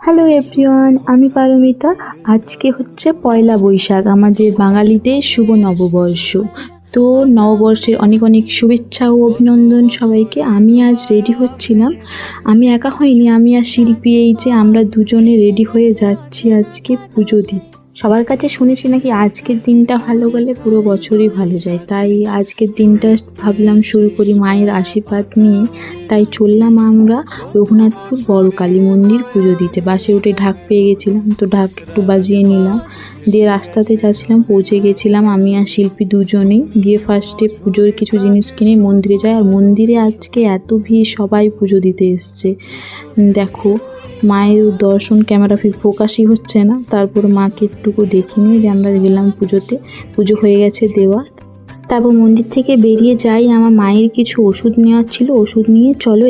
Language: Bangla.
হ্যালো এভরিওয়ান, আমি পারমিতা। আজকে হচ্ছে পয়লা বৈশাখ, আমাদের বাঙালিদের শুভ নববর্ষ। তো নববর্ষের অনেক অনেক শুভেচ্ছা ও অভিনন্দন সবাইকে। আমি আজ রেডি হচ্ছিলাম, আমি একা হইনি, আমি আর শিল্পী, এই যে আমরা দুজনে রেডি হয়ে যাচ্ছি আজকে পুজো দিতে। সবার কাছে শুনেছি নাকি আজকের দিনটা ভালো গেলে পুরো বছরই ভালো যায়, তাই আজকের দিনটা ভাবলাম শুরু করি মায়ের আশীর্বাদ নিয়ে। তাই চললাম আমরা রঘুনাথপুর বড় কালী মন্দির পুজো দিতে। বাসে উঠে ঢাক পেয়ে গেছিলাম, তো ঢাক একটু বাজিয়ে নিলাম, দিয়ে রাস্তাতে যাচ্ছিলাম। পৌঁছে গেছিলাম আমি আর শিল্পী দুজনেই। গিয়ে ফার্স্টে পুজোর কিছু জিনিস কিনে মন্দিরে যাই। আর মন্দিরে আজকে এত ভিড়, সবাই পুজো দিতে এসছে। দেখো মায়ের দর্শন ক্যামেরা ফোকাসই হচ্ছে না। তারপর মাকে একটুকু দেখে নিয়ে যে আমরা গেলাম পুজোতে। পুজো হয়ে গেছে দেওয়া। তারপর মন্দির থেকে বেরিয়ে যাই, আমার মায়ের কিছু ওষুধ নেওয়ার ছিল, ওষুধ নিয়ে চলো